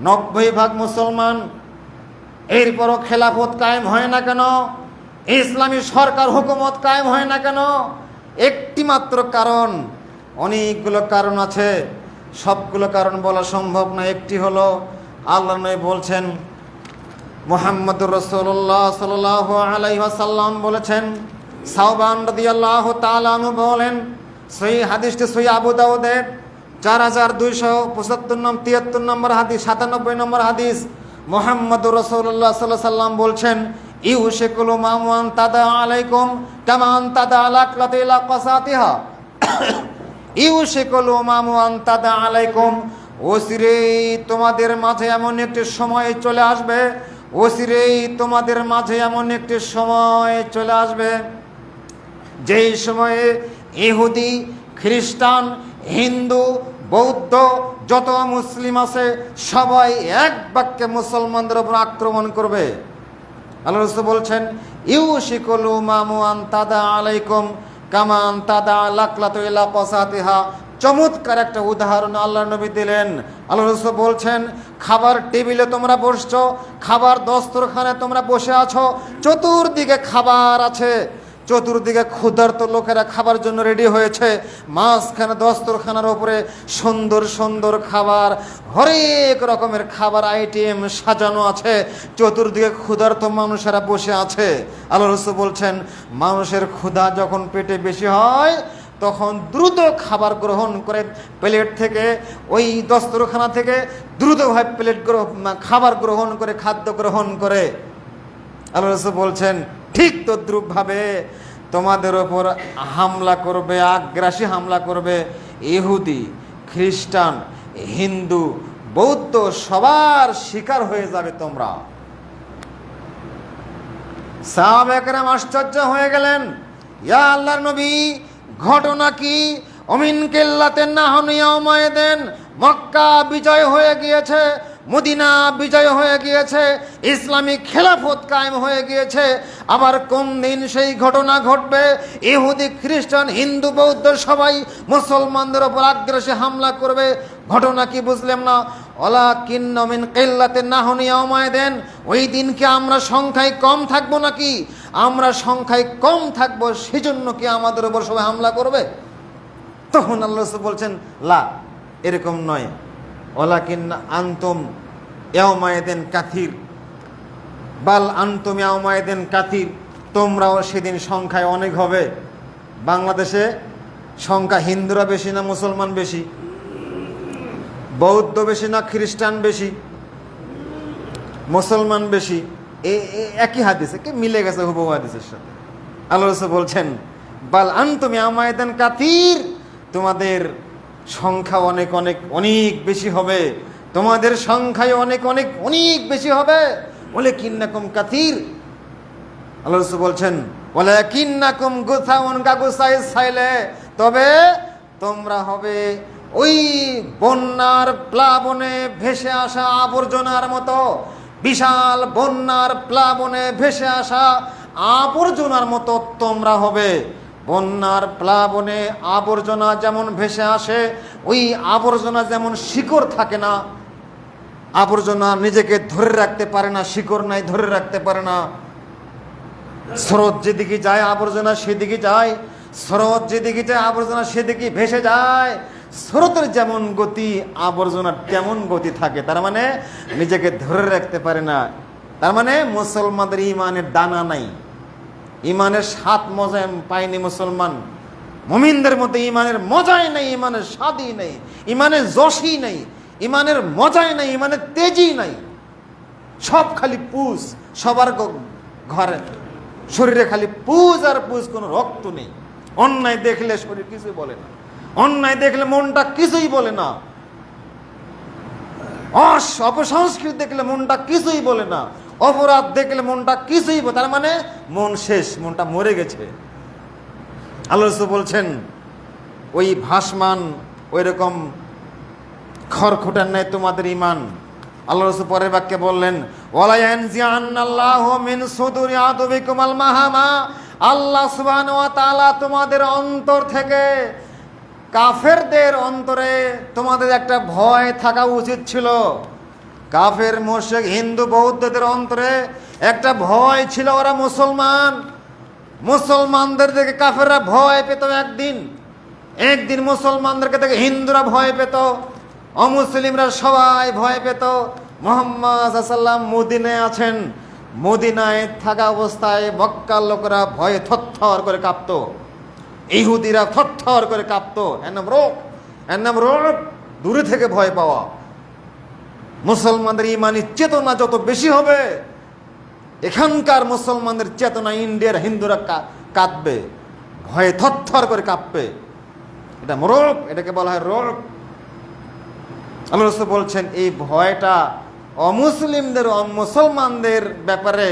90% মুসলমান, এরপরও খেলাফত কায়েম হয় না কেন? ইসলামী সরকার হুকুমত কায়েম হয় না কেন? একটি মাত্র কারণ, অনেকগুলো কারণ আছে, সবগুলো কারণ বলা সম্ভব না। একটি হলো আল্লাহ নবী বলছেন, মুহাম্মদুর রাসূলুল্লাহ সাল্লাল্লাহু আলাইহি ওয়াসাল্লাম বলেছেন, সাওবান রাদিয়াল্লাহু তাআলা আনহু বলেন, সহিহ হাদিসটি সহিহ আবু দাউদের 4273 নম্বর হাদিস, 97 নম্বর হাদিস, মুহাম্মদুর রাসূলুল্লাহ সাল্লাল্লাহু আলাইহি ওয়াসাল্লাম বলছেন, ইউশিকুল উমামু আন তাদা আলাইকুম কামা আন তাদা আলাকলাতি ইলা কাসাতিহা। ইউশিকুল উমামু আন তাদা আলাইকুম, অচিরেই তোমাদের মাঝে এমন একটি সময় চলে আসবে, অচিরেই তোমাদের মাঝে এমন একটি সময় চলে আসবে যেই সময়ে ইহুদি, খ্রিস্টান, হিন্দু, বৌদ্ধ যত মুসলিম আছে সবাই এক বাক্যে মুসলমানদের উপর আক্রমণ করবে। আল্লাহ রাসূল বলছেন, ইউশিকুল উমামু আন তাদা আলাইকুম কামা আন তাদা লাকলাতু ইলা কাসাতিহা। চমৎকার একটা উদাহরণ আল্লাহ নবী দিলেন। আল্লাহ রাসূল বলছেন, খাবার টেবিলে তোমরা বসছো, খাবার দস্তরখানে তোমরা বসে আছো, চতুর্দিকে খাবার আছে, চতুর্দিকে ক্ষুধার্ত লোকেরা খাবার জন্য রেডি হয়েছে, মাঝখানে দস্তরখানার উপরে সুন্দর সুন্দর খাবার, হরেক রকমের খাবার আইটেম সাজানো আছে, চতুর্দিকে ক্ষুধার্ত মানুষেরা বসে আছে। আল্লাহ রাসূল বলছেন, মানুষের ক্ষুধা যখন পেটে বেশি হয় তখন দ্রুত খাবার গ্রহণ করে, প্লেট থেকে, ওই দস্তরখানা থেকে দ্রুতভাবে খাবার গ্রহণ করে, খাদ্য গ্রহণ করে। আল্লাহ রাসূল বলছেন, ঠিক তদ্রূপভাবে তোমাদের ওপর হামলা করবে, আগ্রাসী হামলা করবে ইহুদি, খ্রিস্টান, হিন্দু, বৌদ্ধ, সবার শিকার হয়ে যাবে তোমরা। সাহাবায়ে কেরাম আশ্চর্য হয়ে গেলেন, ইয়া আল্লাহর নবী, ঘটনা কি? অমিন কিল্লাতেন নাহনু ইয়াওমাইদিন, মক্কা বিজয় হয়ে গিয়েছে, মদিনা বিজয় হয়ে গিয়েছে, ইসলামিক খেলাফত কায়েম হয়ে গিয়েছে, আবার কোন দিন সেই ঘটনা ঘটবে ইহুদি, খ্রিস্টান, হিন্দু, বৌদ্ধ সবাই মুসলমানদের ওপর আগ্রাসী হামলা করবে? ঘটনা কি বুঝলাম না। ওয়ালাকিন্না মিন কিল্লাতিন নাহনু ইয়াওমাইদিন, ওই দিনকে আমরা সংখ্যায় কম থাকবো নাকি? আমরা সংখ্যায় কম থাকবো, সেজন্য কি আমাদের ওপর সবাই হামলা করবে? তখন আল্লাহ বলছেন, লা, এরকম নয়। ওয়ালাকিন্না আনতুম ইয়াওমাইদিন কাথির, বাল আনতুম ইয়াওমাইদিন কাথির, তোমরাও সেদিন সংখ্যায় অনেক হবে। বাংলাদেশে সংখ্যা হিন্দুরা বেশি না মুসলমান বেশি? বৌদ্ধ বেশি না খ্রিস্টান বেশি? মুসলমান বেশি। একই হাদিসে কি মিলে গেছে হুবহু হাদিসের সাথে। আল্লাহ রাসূল বলছেন, বাল আনতুম ইয়াওমাইদিন কাথির, তোমাদের সংখ্যা অনেক অনেক অনেক বেশি হবে, তোমাদের সংখ্যায় অনেক অনেক অনেক বেশি হবে। ওয়ালাকিন্নাকুম কাথির, আল্লাহ রাসূল বলছেন, ওয়ালাকিন্নাকুম গুসাউন কাগুসাইস সাইলে, তবে তোমরা হবে ওই বন্যার প্লাবনে ভেসে আসা আবর্জনার মতো, বিশাল বন্যার প্লাবনে ভেসে আসা আবর্জনার মতো তোমরা হবে। বন্যার প্লাবনে আবর্জনা যেমন ভেসে আসে, ওই আবর্জনা যেমন শিকড় থাকে না, আবর্জনা নিজেকে ধরে রাখতে পারে না, শিকড় নাই, ধরে রাখতে পারে না। স্রোত যেদিকে যায় আবর্জনা সেদিকে যায়, স্রোত যেদিকে যায় আবর্জনা সেদিকে ভেসে যায়। স্রোতের যেমন গতি আবর্জনার তেমন গতি থাকে, তার মানে নিজেকে ধরে রাখতে পারে না। তার মানে মুসলমানদের ইমানের দানা নাই, ইমানের স্বাদ মজা পায়নি মুসলমান। মুমিনদের মধ্যে ইমানের মজাই নেই, ইমানের স্বাদই নেই, ইমানের যশই নেই, ইমানের মজাই নেই, ইমানের তেজই নাই। সব খালি পুজ, সবার ঘরে শরীরে খালি পুজ আর পুজ, কোনো রক্ত নেই। অন্যায় দেখলে শরীর কিছুই বলে না, অন্যায় দেখলে মনটা কিছুই বলে না, অপসংস্কৃতি দেখলে মনটা কিছুই বলে না, অপরাধ দেখলে মনটা কিছুই, তার মানে মন শেষ, মনটা মরে গেছে। আল্লাহ রাসূল বলছেন, ওই ভাসমান ওই রকম খড়খুঁটার ন্যায় তোমাদের ইমান। আল্লাহ রাসূল পরের বাক্যে বললেন, ওয়ালা ইয়ানজিআন্নাল্লাহু মিন সুদুরি আদুবিকুমাল মাহামা, আল্লাহ সুবহানাহু ওয়া তাআলা তোমাদের অন্তর থেকে, কাফেরদের অন্তরে তোমাদের একটা ভয় থাকা উচিত ছিল। কাফের মুশরিক হিন্দু বৌদ্ধদের অন্তরে একটা ভয় ছিল, ওরা মুসলমান, মুসলমানদের দেখে কাফেররা ভয় পেত। একদিন মুসলমানদেরকে দেখে হিন্দুরা ভয় পেত, অমুসলিমরা সবাই ভয় পেত। মুহাম্মদ সাল্লাল্লাহু মদিনায় আছেন, মদিনায় থাকা অবস্থায় মক্কার লোকেরা ভয়ে থরথর করে কাঁপতো, ইহুদিরা থরথর করে কাঁপতো। এর নাম রোগ, দূরে থেকে ভয় পাওয়া। মুসলমানদের ইমানি চেতনা যত বেশি হবে, এখানকার মুসলমানদের চেতনা ইন্ডিয়ার হিন্দুরা কাঁদবে, ভয়ে থরথর করে কাঁপবে। এটা রোগ, এটাকে বলা হয় রোগ। আল্লাহ রাসূল বলছেন এই ভয়টা মুসলমানদের ব্যাপারে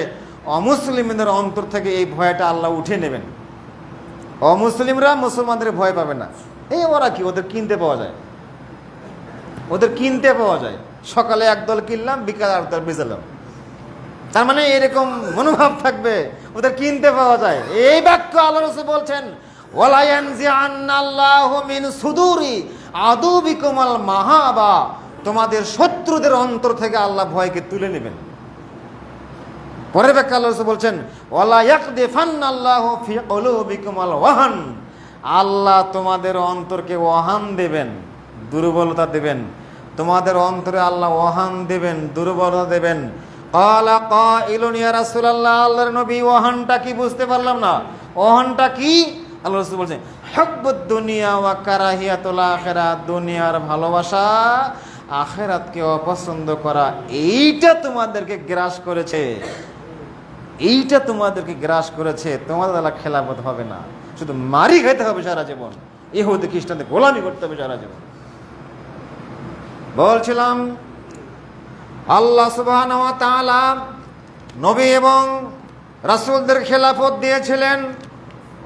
অমুসলিমদের অন্তর থেকে এই ভয়টা আল্লাহ উঠে নেবেন। অমুসলিমরা মুসলমানদের ভয় পাবে না। এই ওরা কি, ওদের কিনতে পাওয়া যায়, সকালে একদল কিনলাম, বিকালে আরেকদল বেচালাম, তার মানে এরকম মনোভাব থাকবে, ওদের কিনতে পাওয়া যায়। এই বাক্য আল্লাহ রাসূল বলছেন, ওয়ালা ইয়ানজিআন্নাল্লাহু মিন সুদুরি আদুবিকুমাল মাহাবা, তোমাদের শত্রুদের অন্তর থেকে আল্লাহ ভয়কে তুলে নেবেন। পরের ব্যাখ্যা আল্লাহ রাসূল বলছেন, ওয়ালা ইয়াকদিফান্নাল্লাহু ফি কুলুবিকুমাল ওয়াহান, আল্লাহ তোমাদের অন্তরকে ওয়াহান দেবেন, দুর্বলতা দেবেন। তোমাদের অন্তরে আল্লাহ ওয়াহান দেবেন, দুর্বলতা দেবেন। ক্বালা কাইলুন ইয়া রাসূলুল্লাহ, আল্লাহর নবী ওয়াহানটা কি বুঝতে পারলাম না, ওয়াহানটা কি? আল্লাহ রাসূল বলছেন, হুব্বুদ দুনিয়া ওয়া কারাহিয়াতুল আখিরাত, দুনিয়ার ভালোবাসা, আখিরাতকে অপছন্দ করা, এইটা তোমাদেরকে গ্রাস করেছে, তোমাদের আল্লাহ খেলাফত হবে না, শুধু মারি খাইতে হবে সারা জীবন, ইহুদি খ্রিস্টানদের গোলামি করতে হবে সারা জীবন। বলছিলাম আল্লাহ সুবহানাহু ওয়া তাআলা নবী এবং রাসূলদের খেলাফত দিয়েছিলেন,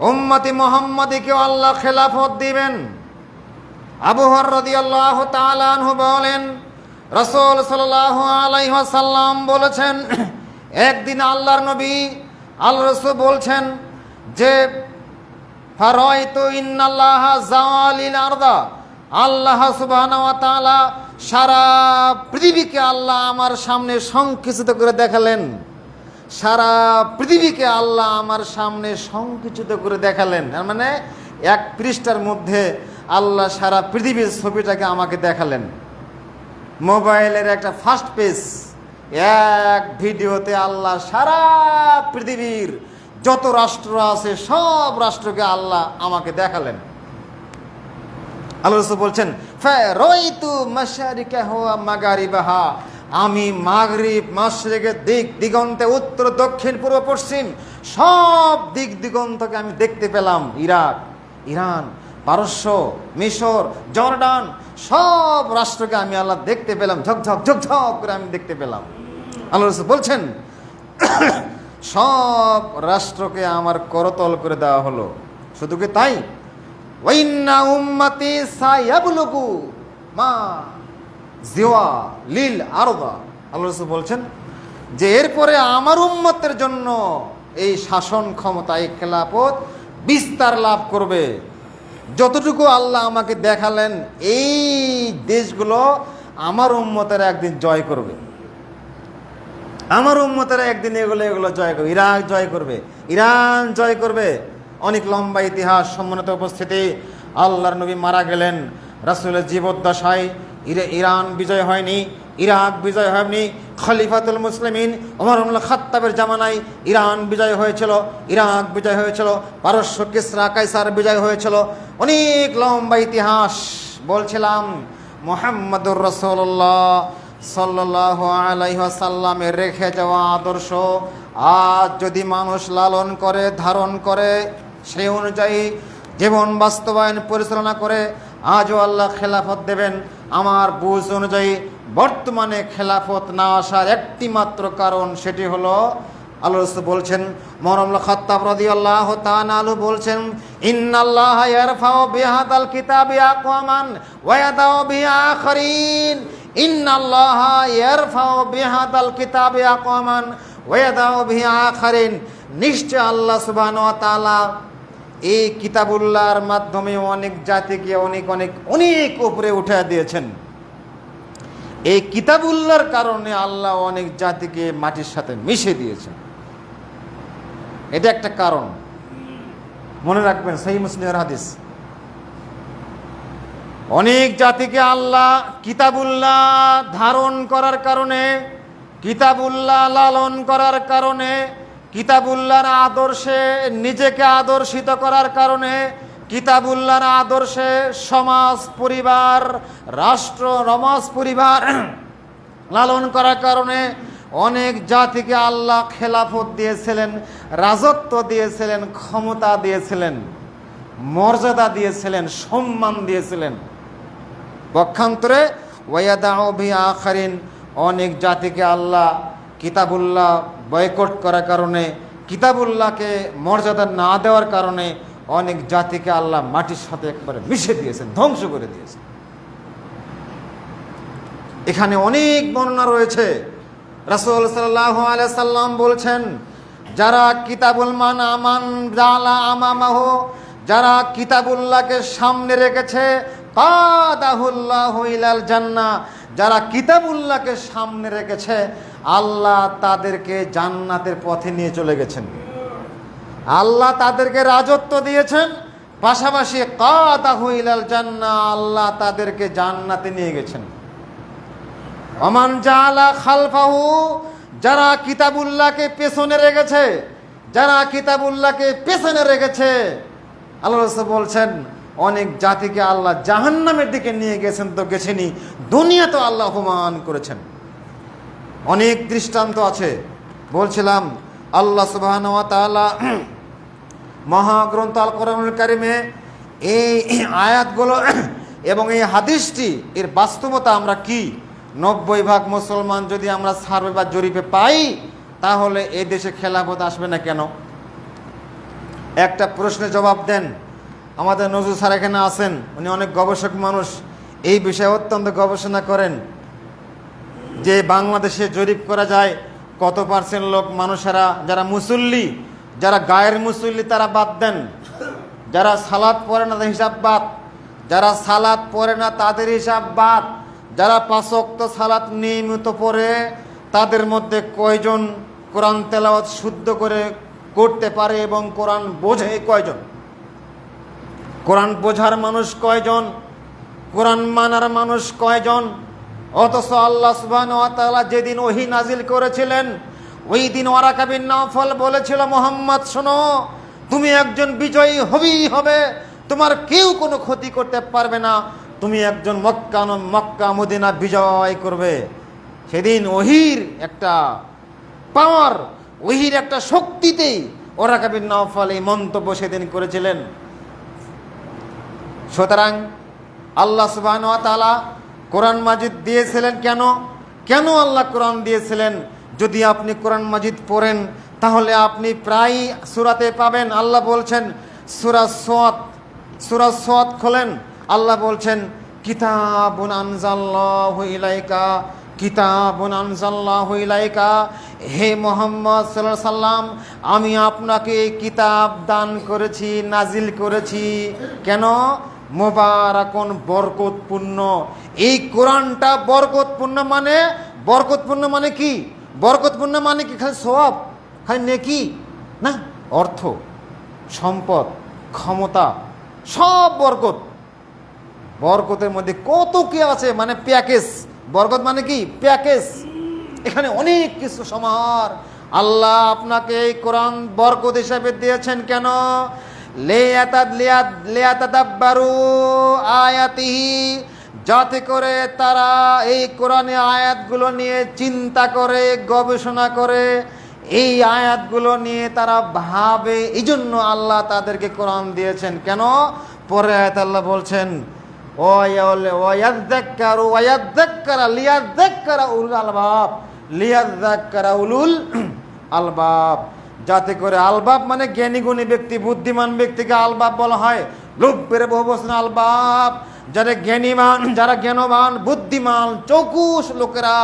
উম্মতি মুহাম্মাদীকেও আল্লাহ খেলাফত দিবেন। আবু হুরায়রা রাদিয়াল্লাহু তাআলা আনহু বলেন, রাসূল সাল্লাল্লাহু আলাইহি ওয়াসাল্লাম বলেছেন, একদিন আল্লাহর নবী আল্লাহ রাসূল বলছেন যে ফারাইতু ইন্নাল্লাহা যাওয়ালিল আরদা, আল্লাহ সুবহানাহু ওয়া তাআলা সারা পৃথিবীকে আল্লাহ আমার সামনে সংকুচিত করে দেখালেন, সারা পৃথিবীকে আল্লাহ আমার সামনে সংকুচিত করে দেখালেন। মানে এক পৃষ্ঠার মধ্যে আল্লাহ সারা পৃথিবীর ছবিটাকে আমাকে দেখালেন। মোবাইলের একটা ফার্স্ট পেজ, এক ভিডিওতে আল্লাহ সারা পৃথিবীর যত রাষ্ট্র আছে সব রাষ্ট্রকে আল্লাহ আমাকে দেখালেন। আল্লাহ রাসূল বলছেন, ফারাইতু মাশারিকাহা ওয়া মাগারিবাহা, আমি মাগরিব মাশরিকের দিক দিগন্তে, উত্তর দক্ষিণ পূর্ব পশ্চিম সব দিক দিগন্তকে আমি দেখতে পেলাম। ইরাক, ইরান, পারস্য, মিশর, জর্ডান সব রাষ্ট্রকে আমি আল্লাহ দেখতে পেলাম, ঝকঝক ঝকঝক করে আমি দেখতে পেলাম। আল্লাহ রাসূল বলছেন, সব রাষ্ট্রকে আমার করতল করে দেওয়া হলো। শুধু কি তাই, ওয়াইন্না উম্মতি সায়াবলুগু মা জিওয়া লিল আরদা, আল্লাহ রাসূল বলছেন যে এরপরে আমার উম্মতের জন্য এই শাসন ক্ষমতা, এই খেলাফত বিস্তার লাভ করবে। যতটুকু আল্লাহ আমাকে দেখালেন এই দেশগুলো আমার উম্মতেরা একদিন জয় করবে, আমার উম্মতেরা একদিন এগুলো জয় করবে। ইরাক জয় করবে, ইরান জয় করবে। অনেক লম্বা ইতিহাস, সম্মানিত উপস্থিতি। আল্লাহর নবী মারা গেলেন, রাসূলের জীবদ্দশায় ইরান বিজয় হয়নি, ইরাক বিজয় হয়নি। খলিফাতুল মুসলিমিন ওমর ইবনুল খাত্তাবের জামানায় ইরান বিজয় হয়েছিল, ইরাক বিজয় হয়েছিল, পারস্য কিসরা কায়সার বিজয় হয়েছিল। অনেক লম্বা ইতিহাস। বলছিলাম মুহাম্মদুর রাসূলুল্লাহ সাল্লাল্লাহু আলাইহি ওয়াসাল্লামের রেখে যাওয়া আদর্শ আজ যদি মানুষ লালন করে, ধারণ করে, সেই অনুযায়ী জীবন বাস্তবায়ন পরিচালনা করে, আজও আল্লাহ খেলাফত দেবেন। আমার বুঝ অনুযায়ী বর্তমানে খেলাফত না আসার একটি মাত্র কারণ, সেটি হলো আল্লাহ রাসূল বলছেন, ওমর ইবনুল খাত্তাব রাদিয়াল্লাহু তাআলা আনহু বলছেন, ইন্নাল্লাহা ইয়ারফাউ বিহাদাল কিতাবি আকওয়ামান ওয়া ইয়াদাউ বিআখারিন, ইন্নাল্লাহা ইয়ারফাউ বিহাদাল কিতাবি আকওয়ামান ওয়া ইয়াদাউ বিআখারিন, নিশ্চয় আল্লাহ সুবহানাহু ওয়া তাআলা এই কিতাবুল্লাহর মাধ্যমে অনেক জাতিকে অনেক অনেক অনেক উপরে উঠে দিয়েছেন। এই কিতাবুল্লাহর কারণে আল্লাহ অনেক জাতিকে মাটির সাথে মিশে দিয়েছেন। এটা একটা কারণ, মনে রাখবেন, সহিহ মুসলিমের হাদিস। অনেক জাতিকে আল্লাহ কিতাবুল্লাহ ধারণ করার কারণে, কিতাবুল্লাহ লালন করার কারণে, কিতাবুল্লাহর আদর্শে নিজেকে আদর্শিত করার কারণে, কিতাবুল্লাহর আদর্শে সমাজ পরিবার রাষ্ট্র সমাজ পরিবার লালন করার কারণে অনেক জাতিকে আল্লাহ খেলাফত দিয়েছিলেন, রাজত্ব দিয়েছিলেন, ক্ষমতা দিয়েছিলেন, মর্যাদা দিয়েছিলেন, সম্মান দিয়েছিলেন। পক্ষান্তরে ওয়ায়াদাউ বি আখারিন, অনেক জাতিকে আল্লাহ কিতাবুল্লাহ বয়কট করার কারণে, কিতাবুল্লাহকে মর্যাদা না দেওয়ার কারণে অনেক জাতিকে আল্লাহ মাটির সাথে একবারে মিশে দিয়েছেন, ধ্বংস করে দিয়েছেন। এখানে অনেক বর্ণনা রয়েছে। রাসূল সাল্লাল্লাহু আলাইহি সাল্লাম বলছেন, যারা কিতাবুল মান আমান জালা আমামাহু, যারা কিতাবুল্লাহকে সামনে রেখেছে, কাদাহুল্লাহু ইলাল জান্নাহ, যারা কিতাবুল্লাহকে সামনে রেখেছে আল্লাহ তাদেরকে জান্নাতের পথে নিয়ে চলে গেছেন। আল্লাহ তাদেরকে রাজত্ব দিয়েছেন, পাশাপাশি কাদাহু ইলাল জান্নাহ, আল্লাহ তাদেরকে জান্নাতে নিয়ে গেছেন। ওমান জালা খালফাহু, যারা কিতাবুল্লাহকে পেছনে রেখেছে, যারা কিতাবুল্লাহকে পেছনে রেখেছে, আল্লাহ রাসূল বলছেন অনেক জাতিকে আল্লাহ জাহান্নামের দিকে নিয়ে গেছেন, তো গেছেনই, দুনিয়া তো আল্লাহ অপমান করেছেন। অনেক দৃষ্টান্ত আছে। বলছিলাম আল্লাহ সুবহানাহু ওয়া তাআলা মহাগ্রন্থ আল কোরআনুল কারীমে এই আয়াতগুলো এবং এই হাদিসটি, এর বাস্তবতা আমরা কি 90% মুসলমান যদি আমরা সার্ভে বা জরিপে পাই, তাহলে এই দেশে খেলাফত আসবে না কেন? একটা প্রশ্নের জবাব দেন। আমাদের নজরুল স্যার এখানে আছেন, উনি অনেক গবেষক মানুষ, এই বিষয়ে অত্যন্ত গবেষণা করেন যে বাংলাদেশে জরিপ করা যায় কত পার্সেন্ট লোক মানুষেরা, যারা মুসল্লি, যারা গায়ের মুসল্লি তারা বাদ দেন, যারা সালাত পড়ে না তাদের হিসাব বাদ, যারা সালাত পড়ে না তাদের হিসাব বাদ, যারা 5 ওয়াক্ত সালাত নিয়মিত পড়ে তাদের মধ্যে কয়জন কোরআন তেলাওয়াত শুদ্ধ করে করতে পারে এবং কোরআন বোঝে কয়জন? কোরআন বোঝার মানুষ কয়জন? কোরআন মানার মানুষ কয়জন? অথচ আল্লাহ সুবহানাহু ওয়া তাআলা যেদিন ওহী নাজিল করেছিলেন, ওই দিন ওয়ারাকা বিন নাওফল বলেছিল, মুহাম্মদ শোনো, তুমি একজন বিজয়ী হবেই হবে, তোমার কেউ কোনো ক্ষতি করতে পারবে না, তুমি একজন মক্কা মদিনা বিজয় করবে। সেদিন ওহীর একটা পাওয়ার, ওহীর একটা শক্তিতেই ওয়ারাকা বিন নাওফল এই মন্তব্য সেদিন করেছিলেন। সুতরাং আল্লাহ সুবহানাহু ওয়া তাআলা কোরআন মাজিদ দিয়েছিলেন কেন? কেন আল্লাহ কোরআন দিয়েছিলেন? যদি আপনি কোরআন মাজিদ পড়েন তাহলে আপনি প্রায় সূরাতে পাবেন আল্লাহ বলছেন, সূরা সাদ খোলেন, আল্লাহ বলছেন কিতাবুন আনজালনাহু ইলাইকা, কিতাবুন আনজালনাহু ইলাইকা, হে মুহাম্মদ সাল্লাল্লাহু আলাইহি সাল্লাম, আমি আপনাকে কিতাব দান করেছি, নাজিল করেছি। কেন? মুবারাকুন, বরকতপূর্ণ। এই কোরআনটা বরকতপূর্ণ। বরকতপূর্ণ মানে কি? বরকতপূর্ণ মানে কি খালি সওয়াব, খালি নেকি না, অর্থ, সম্পদ, ক্ষমতা, সব বরকত। বরকতের মধ্যে কত কি আছে, মানে প্যাকেজ। বরকত মানে কি? প্যাকেজ। এখানে অনেক কিছু সমাহার। আল্লাহ আপনাকে এই কোরআন বরকত হিসাবে দিয়েছেন। কেন? লিয়াতাদাব্বারু আয়াতিহি, যাতে করে তারা এই কোরআনের আয়াতগুলো নিয়ে চিন্তা করে, গবেষণা করে, এই আয়াতগুলো নিয়ে তারা ভাবে। এই জন্য আল্লাহ তাদেরকে কোরআন দিয়েছেন। কেন? পরে আয়াত আল্লাহ বলছেন উলুল আলবাব, যাতে করে, আলবাব মানে জ্ঞানী গুণী ব্যক্তি, বুদ্ধিমান ব্যক্তিকে আলবাব বলা হয়। লোভের বহুবচন আলবাব, যারা জ্ঞানীমান, যারা জ্ঞানবান, বুদ্ধিমান, চৌকুশ লোকেরা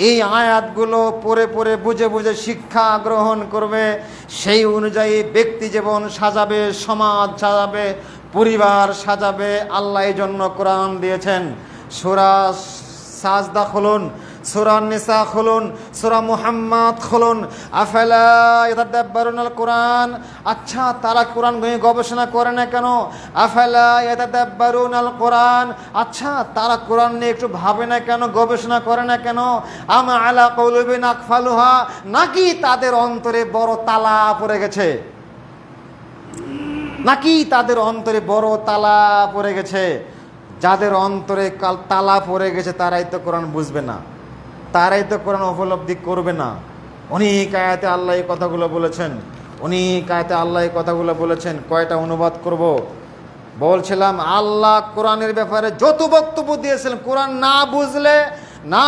এই আয়াতগুলো পড়ে পড়ে বুঝে বুঝে শিক্ষা গ্রহণ করবে। সেই অনুযায়ী ব্যক্তি জীবন সাজাবে, সমাজ সাজাবে, পরিবার সাজাবে। আল্লাহ এই জন্য কোরআন দিয়েছেন। সূরা সাজদা খুলুন, সূরা নিসা খুলুন, সূরা মুহাম্মদ খুলুন। আফালা ইয়াতাদাব্বারুনাল কোরআন, আচ্ছা তারা কোরআন নিয়ে গবেষণা করে না কেন? আফালা ইয়াতাদাব্বারুনাল কোরআন, আচ্ছা তারা কোরআন নিয়ে একটু ভাবে না কেন, গবেষণা করে না কেন? আম আলা কুলুবিন আকফালুহা, নাকি তাদের অন্তরে বড় তালা পড়ে গেছে, নাকি তাদের অন্তরে বড় তালা পড়ে গেছে? যাদের অন্তরে তালা পড়ে গেছে তারাই তো কোরআন বুঝবে না, তারাই তো কোরআন উপলব্ধি করবে না। অনেক আয়াতে আল্লাহ এই কথাগুলো বলেছেন, অনেক আয়াতে আল্লাহ এই কথাগুলো বলেছেন। কয়টা অনুবাদ করব? বলছিলাম আল্লাহ কোরআনের ব্যাপারে যত বক্তব্য দিয়েছিলেন, কোরআন না বুঝলে, না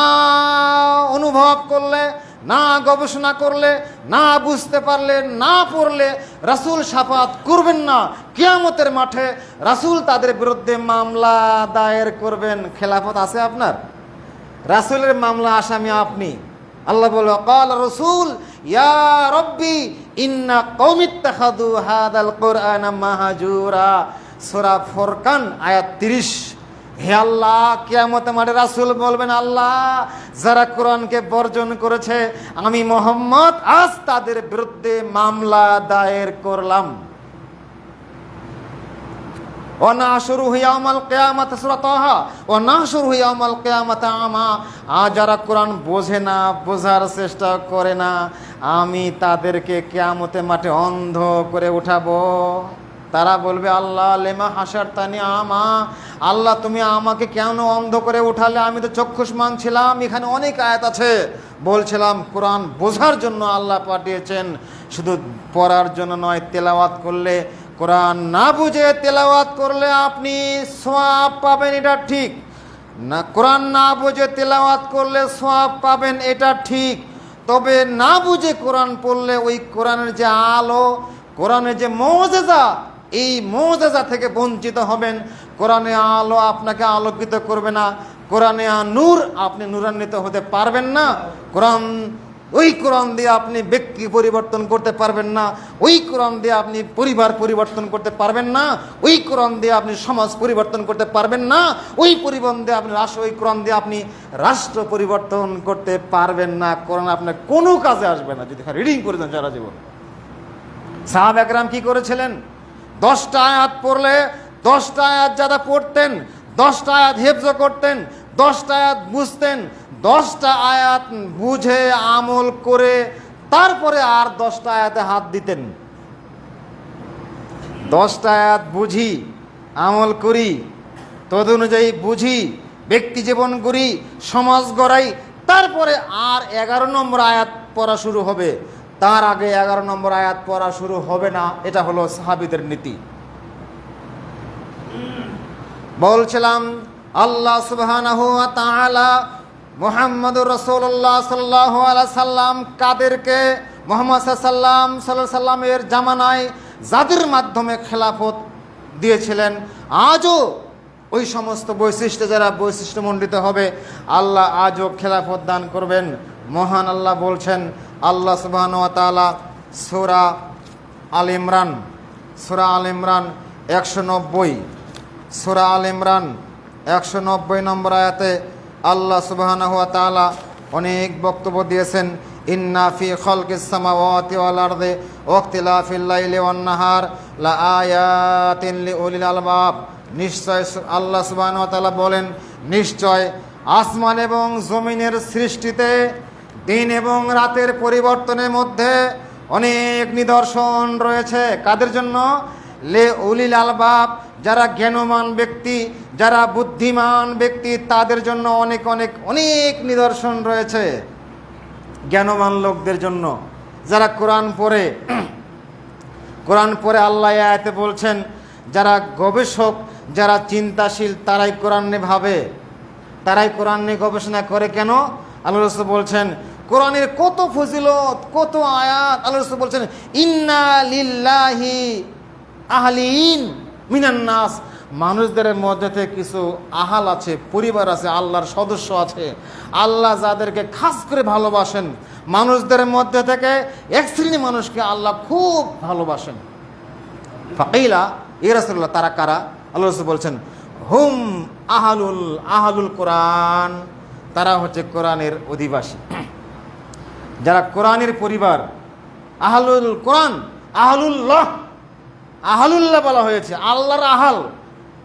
অনুভব করলে, না গবেষণা করলে, না বুঝতে পারলে, না পড়লে রাসূল শাফাত করবেন না। কিয়ামতের মাঠে রাসূল তাদের বিরুদ্ধে মামলা দায়ের করবেন। খেলাফত আছে আপনার? রাসূলের মামলা আসামি আপনি। আল্লাহ বলে ক্বাল রাসূল ইয়া রব্বি ইন্না কওমি ইত্তাখাযু হাযাল কুরআনা মাহজুরা, সূরা ফুরকান আয়াত 30। হে আল্লাহ, কিয়ামতের মাঠে রাসূল বলবেন, আল্লাহ যারা কোরআনকে বর্জন করেছে আমি মুহাম্মদ আজ তাদের বিরুদ্ধে মামলা দায়ের করলাম। ওয়ানাশুরুহু ইয়াওমাল কিয়ামাতি, সূরা তাহা, ওয়ানাশুরুহু ইয়াওমাল কিয়ামাতি আমা, যারা কোরআন বোঝে না, বোঝার চেষ্টা করে না, আমি তাদেরকে কিয়ামতের মাঠে অন্ধ করে উঠাবো। তারা বলবে আল্লাহ লেমা হাসারতানি আমা, আল্লাহ তুমি আমাকে কেন অন্ধ করে উঠালে? আমি তো চক্ষুষ্মান ছিলাম। এখানে অনেক আয়াত আছে। বলছিলাম কোরআন বোঝার জন্য আল্লাহ পাঠিয়েছেন, শুধু পড়ার জন্য নয়। তেলাওয়াত করলে, কোরআন না বুঝে তেলাওয়াত করলে আপনি সওয়াব পাবেন, এটা ঠিক না। কোরআন না বুঝে তেলাওয়াত করলে সওয়াব পাবেন, এটা ঠিক। তবে না বুঝে কোরআন পড়লে ওই কোরআনের যে আলো, কোরআনের যে মুজিজা, এই মুজিজা থেকে বঞ্চিত হবেন। কোরআনে আলো আপনাকে আলোকিত করবে না, কোরআনে নূর, আপনি নূরান্বিত হতে পারবেন না। ওই কোরআন দিয়ে আপনি ব্যক্তি পরিবর্তন করতে পারবেন না, ওই কোরআন দিয়ে আপনি পরিবার পরিবর্তন করতে পারবেন না, ওই কোরআন দিয়ে আপনি সমাজ পরিবর্তন করতে পারবেন না, ওই কোরআন দিয়ে আপনি রাষ্ট্র পরিবর্তন করতে পারবেন না। কোরআন আপনার কোনো কাজে আসবে না যদি রিডিং করে দেন সারা জীবন। সাহাবা একরাম কি করেছিলেন? 10টা আয়াত পড়লে 10টা আয়াত যারা পড়তেন, 10টা আয়াত হেফজ করতেন, 10টা আয়াত বুঝতেন, 10টা আয়াত বুঝে আমল করে তারপরে আর 10টা আয়াতে হাত দিতেন। 10টা আয়াত বুঝি, আমল করি, তদ অনুযায়ী বুঝি, ব্যক্তি জীবন করি, সমাজ গড়াই, তারপরে আর 11 নম্বর আয়াত পড়া শুরু হবে। তার আগে 11 নম্বর আয়াত পড়া শুরু হবে না। এটা হলো সাহাবীদের নীতি। বলছিলাম আল্লাহ সুবহানাহু ওয়া তাআলা মুহাম্মদুর রাসূলুল্লাহ সাল্লাল্লাহু আলাইহি সাল্লাম কাদেরকে মুহাম্মদ সাল্লাল্লাহু আলাইহি সাল্লামের জামানায় যাদের মাধ্যমে খেলাফত দিয়েছিলেন, আজও ওই সমস্ত বৈশিষ্ট্য যারা বৈশিষ্ট্যমণ্ডিত হবে আল্লাহ আজও খেলাফত দান করবেন। মহান আল্লাহ বলছেন, আল্লাহ সুবহানাহু ওয়া তাআলা সূরা আল ইমরান 190, সূরা আল ইমরান 190 নম্বর আয়াতে আল্লাহ সুবহানাহু ওয়া তাআলা অনেক বক্তব্য দিয়েছেন। ইন্না ফি খালকিস সামাওয়াতি ওয়াল আরদি ওয়া ইখতিলাফিল লাইলি ওয়ান নাহার লা আয়াতিন লিউলিল আলবাব, নিশ্চয় আল্লাহ সুবহানাহু ওয়া তাআলা বলেন, নিশ্চয় আসমান এবং জমিনের সৃষ্টিতে, দিন এবং রাতের পরিবর্তনের মধ্যে অনেক নিদর্শন রয়েছে। কাদের জন্য? লে উলিল আলবাব, যারা জ্ঞানমান ব্যক্তি, যারা বুদ্ধিমান ব্যক্তি, তাদের জন্য অনেক অনেক অনেক নিদর্শন রয়েছে। জ্ঞানমান লোকদের জন্য, যারা কোরআন পড়ে আল্লাহ আয়াতে বলছেন, যারা গবেষক, যারা চিন্তাশীল, তারাই কোরআন নিয়ে ভাবে, তারাই কোরআন নিয়ে গবেষণা করে। কেন? আল্লাহ রাসূল বলছেন কোরআনের কত ফজিলত, কত আয়াত। আল্লাহ রাসূল বলছেন ইন্না লিল্লাহি আহলিন মিনান নাস, মানুষদের মধ্যে থেকে কিছু আহাল আছে, পরিবার আছে, আল্লাহর সদস্য আছে, আল্লাহ যাদেরকে খাস করে ভালোবাসেন। মানুষদের মধ্যে থেকে এক শ্রেণী মানুষকে আল্লাহ খুব ভালোবাসেন। ফাকিলা ইয়া রাসূলুল্লাহ, তারা কারা? আল্লাহ রাসূল বলছেন হুম আহলুল কোরআন, তারা হচ্ছে কোরআনের অধিবাসী, যারা কোরআনের পরিবার, আহলুল কোরআন, আহলুল্লাহ। আহলুল্লাহ বলা হয়েছে, আল্লাহর আহাল।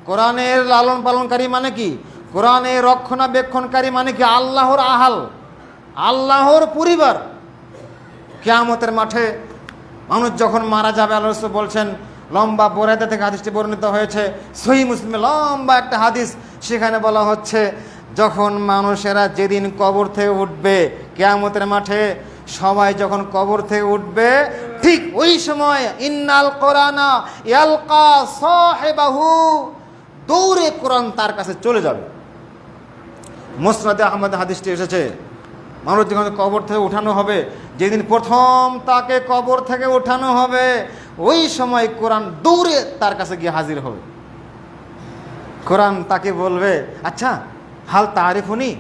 কোরআনের লালন পালনকারী মানে কি? কোরআনের রক্ষণাবেক্ষণকারী মানে কি? আল্লাহর আহাল, আল্লাহর পরিবার। কিয়ামতের মাঠে মানুষ যখন মারা যাবে, আল্লাহ রাসূল বলছেন, লম্বা বুরায়দা থেকে হাদিসটি বর্ণিত হয়েছে, সহিহ মুসলিমে লম্বা একটা হাদিস, সেখানে বলা হচ্ছে যখন মানুষেরা যেদিন কবর থেকে উঠবে, কিয়ামতের মাঠে সবাই যখন কবর থেকে উঠবে, ঠিক ওই সময় ইন্নাল কোরআনা ইয়ালকা সাহিবাহু, দৌড়ে কোরআন তার কাছে চলে যাবে। মুসনাদে আহমদ হাদিসটি এসেছে, মানুষ যখন কবর থেকে উঠানো হবে, যেদিন প্রথম তাকে কবর থেকে উঠানো হবে, ওই সময় কোরআন দৌড়ে তার কাছে গিয়ে হাজির হবে। কোরআন তাকে বলবে, আচ্ছা হাল তারিফুনি,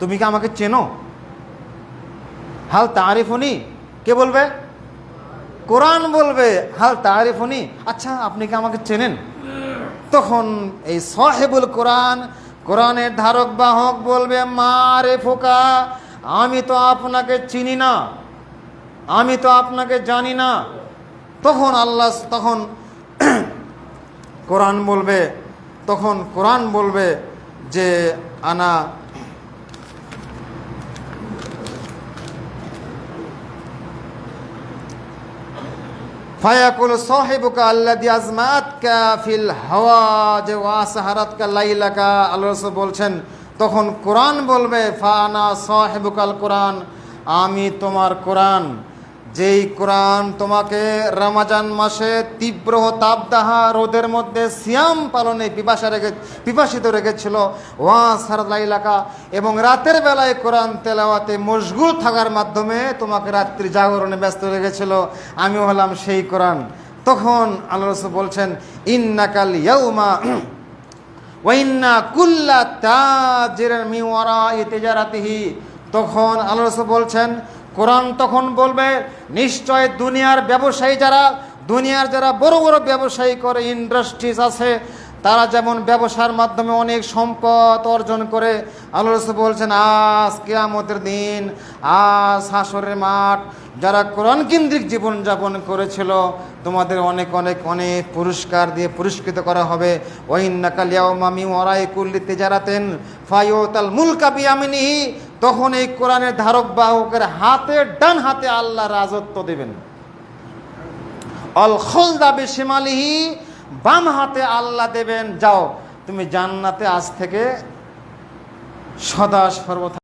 তুমি কি আমাকে চেনো? হাল তারিফুনি, কে বলবে? কোরআন বলবে, হাল তারিফুনি, আচ্ছা আপনি কি আমাকে চেনেন? তখন এই সাহেবুল কোরআন, কোরআনের ধারক বাহক বলবে, মারে ফোকা, আমি তো আপনাকে চিনি না, আমি তো আপনাকে জানি না। তখন আল্লাহ, তখন কোরআন বলবে, তখন কোরআন বলবে যে আনা ফায়াকুল সাহিবুকা আল্লাযী আজমাতকা ফিল হাওয়াজ ওয়া সাহারাতকা লাইলাকা। আল্লাহ রাসূল বলছেন, তখন কোরআন বলবে, ফানা সাহিবুকাল কোরআন, আমি তোমার কোরআন, যেই কোরআন তোমাকে রমজান মাসে তীব্র তাপদাহা রোদের মধ্যে সিয়াম পালনে পিপাসিত রেখেছিল, ওয়া সাহারাত লাইলাকা, এবং রাতের বেলায় কোরআন তেলাওয়াতে মশগুল থাকার মাধ্যমে তোমাকে রাত্রি জাগরণে ব্যস্ত রেখেছিল, আমি হলাম সেই কোরআন। তখন আল্লাহ রাসূল বলছেন, ইন্নাকাল ইয়াউমা ওয়া ইন্না কুল্লা তাজিরিন মিন ওয়ারাই তিজারাতিহি। তখন আল্লাহ রাসূল বলছেন, কোরআন তখন বলবে, নিশ্চয় দুনিয়ার ব্যবসায়ী যারা বড় বড় ব্যবসায়ী করে, ইন্ডাস্ট্রিজ আছে, তারা যেমন ব্যবসার মাধ্যমে অনেক সম্পদ অর্জন করে, আল্লাহ রাসূল বলছেন আজ কিয়ামতের দিন, আজ হাসরের মাঠ, যারা কোরআন কেন্দ্রিক জীবনযাপন করেছিল তোমাদের অনেক অনেক অনেক পুরস্কার দিয়ে পুরস্কৃত করা হবে। ওয়া ইন্নাকাল ইয়াউমা মিন ওয়ারাই কুল্লি তিজারাতিন ফায়ুতাল মুলকা বিয়ামিনিহি। তখন এই কোরআনের ধারক বাহকের হাতে, ডান হাতে আল্লাহ রাজত্ব দেবেন। আল খুলদা বিশিমালিহি, বাম হাতে আল্লাহ দেবেন, যাও তুমি জান্নাতে আজ থেকে সদা সর্বদা